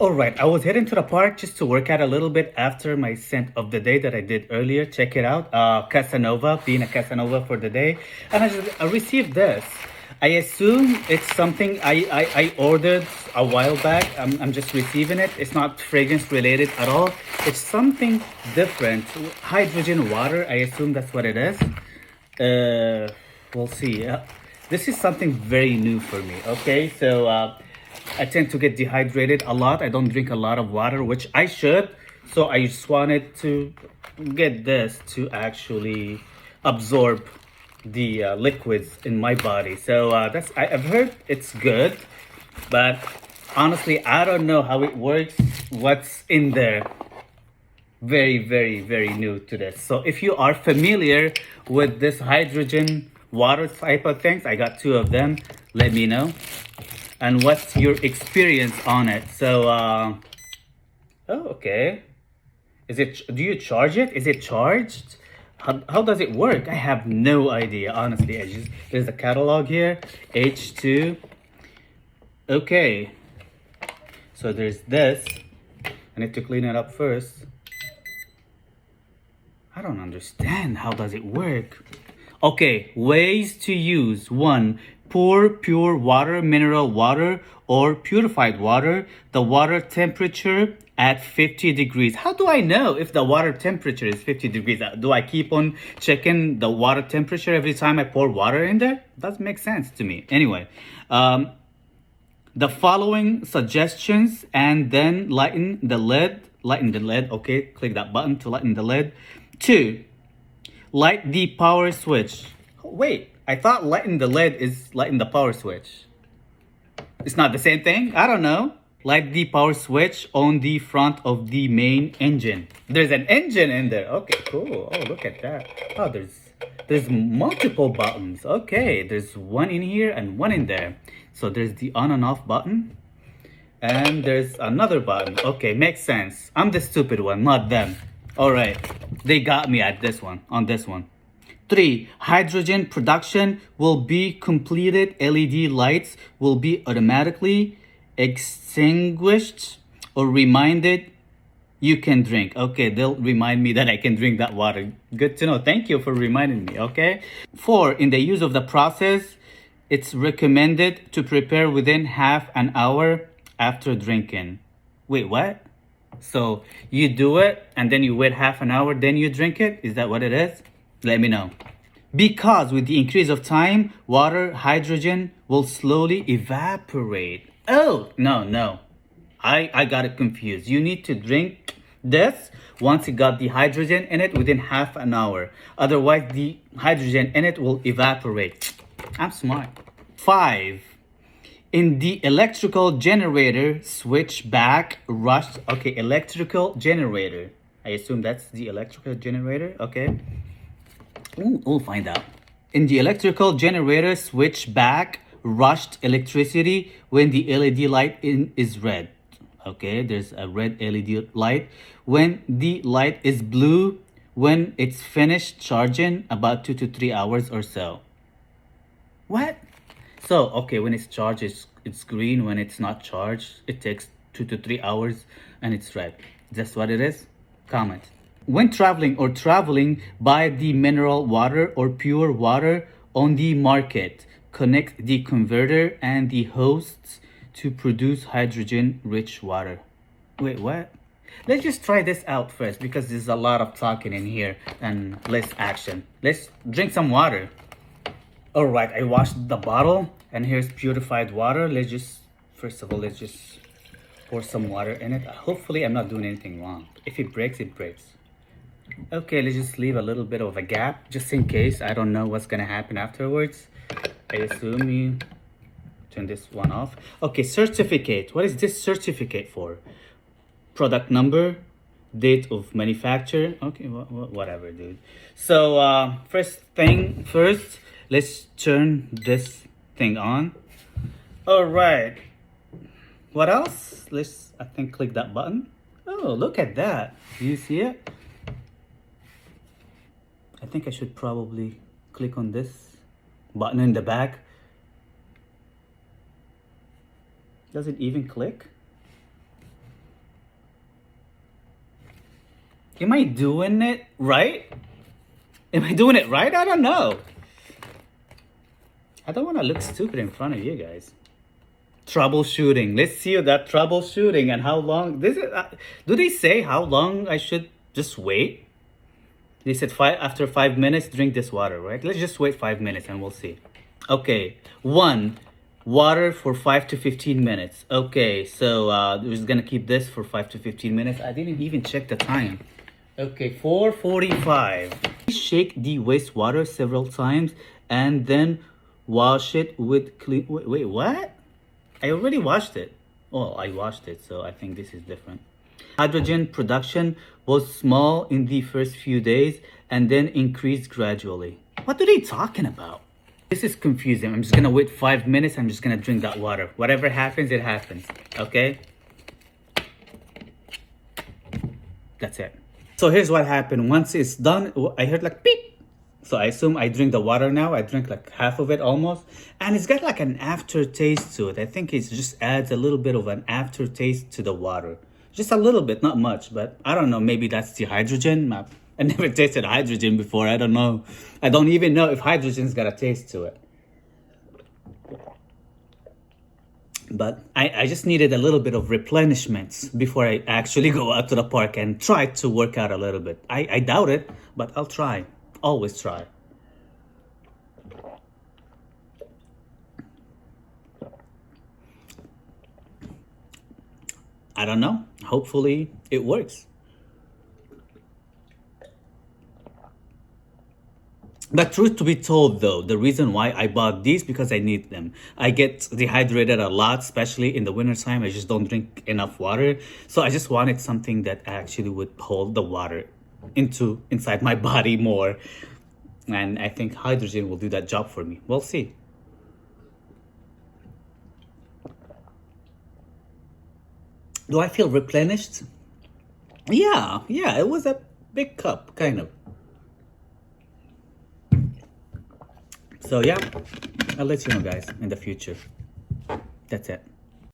All right, I was heading to the park just to work out a little bit after my scent of the day that I did earlier. Check it out, Casanova, being a Casanova for the day. And I received this. I assume it's something I ordered a while back. I'm just receiving it. It's not fragrance related at all. It's something different. Hydrogen water, I assume that's what it is. We'll see. This is something very new for me. Okay, so I tend to get dehydrated a lot. I don't drink a lot of water, which I should. So I just wanted to get this to actually absorb the liquids in my body. So I've heard it's good, but honestly, I don't know how it works. What's in there? Very, very, very new to this. So if you are familiar with this hydrogen water type of things, I got two of them. Let me know. And what's your experience on it? So, oh, okay. Do you charge it? Is it charged? How does it work? I have no idea, honestly. There's a catalog here, H2. Okay. So there's this. I need to clean it up first. I don't understand. How does it work? Okay, ways to use. 1. Pour pure water, mineral water, or purified water. The water temperature at 50 degrees. How do I know if the water temperature is 50 degrees? Do I keep on checking the water temperature every time I pour water in there? Doesn't make sense to me. Anyway, the following suggestions, and then lighten the lid. Lighten the lid. Okay, click that button to lighten the lid. 2. Light the power switch. Wait, I thought lighten the lid is lighten the power switch. It's not the same thing? I don't know. Light the power switch on the front of the main engine. There's an engine in there. Okay, cool. Oh, look at that. Oh, there's multiple buttons. Okay, there's one in here and one in there. So there's the on and off button. And there's another button. Okay, makes sense. I'm the stupid one, not them. All right, they got me at this one, on this one. 3. Hydrogen production will be completed. LED lights will be automatically extinguished or reminded you can drink. Okay, they'll remind me that I can drink that water. Good to know. Thank you for reminding me, okay? 4. In the use of the process, it's recommended to prepare within half an hour after drinking. Wait, what? So you do it and then you wait half an hour, then you drink it? Is that what it is? Let me know. Because with the increase of time, water, hydrogen will slowly evaporate. Oh, no. I got it confused. You need to drink this once you got the hydrogen in it within half an hour. Otherwise, the hydrogen in it will evaporate. I'm smart. 5. In the electrical generator, switch back, rush. Okay, electrical generator. I assume that's the electrical generator. Okay. We'll find out. In the electrical generator, switch back, rushed electricity when the LED light is red. Okay, there's a red LED light. When the light is blue, when it's finished charging, about 2 to 3 hours or so. What? So, okay, when it's charged, it's green. When it's not charged, it takes 2 to 3 hours and it's red. That's what it is? Comment. When traveling, buy the mineral water or pure water on the market. Connect the converter and the hosts to produce hydrogen-rich water. Wait, what? Let's just try this out first because there's a lot of talking in here and less action. Let's drink some water. All right, I washed the bottle and here's purified water. First of all, let's just pour some water in it. Hopefully I'm not doing anything wrong. If it breaks, it breaks. Okay, let's just leave a little bit of a gap just in case. I don't know what's gonna happen afterwards. I assume you turn this one off. Okay, certificate. What is this certificate for? Product number, date of manufacture. Okay, whatever, dude. So first thing first, let's turn this thing on. All right. What else? I think, click that button. Oh, look at that. Do you see it? I think I should probably click on this button in the back. Does it even click? Am I doing it right? Am I doing it right? I don't know. I don't want to look stupid in front of you guys. Troubleshooting. Let's see that troubleshooting and how long. This is. Do they say how long I should just wait? They said after 5 minutes, drink this water, right? Let's just wait 5 minutes and we'll see. Okay, one, water for 5 to 15 minutes. Okay, so we're just gonna keep this for 5 to 15 minutes. I didn't even check the time. Okay, 4:45. Shake the wastewater several times and then wash it with clean. Wait, what? I already washed it. Oh, I washed it, so I think this is different. Hydrogen production was small in the first few days and then increased gradually. What are they talking about? This is confusing. I'm just gonna wait 5 minutes. I'm just gonna drink that water. Whatever happens, it happens. Okay? That's it. So here's what happened. Once it's done, I heard like beep. So I assume I drink the water now. I drink like half of it almost. And it's got like an aftertaste to it. I think it just adds a little bit of an aftertaste to the water. Just a little bit, not much, but I don't know. Maybe that's the hydrogen. I never tasted hydrogen before. I don't know. I don't even know if hydrogen's got a taste to it. But I just needed a little bit of replenishment before I actually go out to the park and try to work out a little bit. I doubt it, but I'll try. Always try. I don't know. Hopefully it works. But truth to be told though, the reason why I bought these because I need them. I get dehydrated a lot, especially in the winter time. I just don't drink enough water. So I just wanted something that actually would hold the water inside my body more. And I think hydrogen will do that job for me. We'll see. Do I feel replenished? Yeah, it was a big cup, kind of. So yeah, I'll let you know guys in the future. That's it.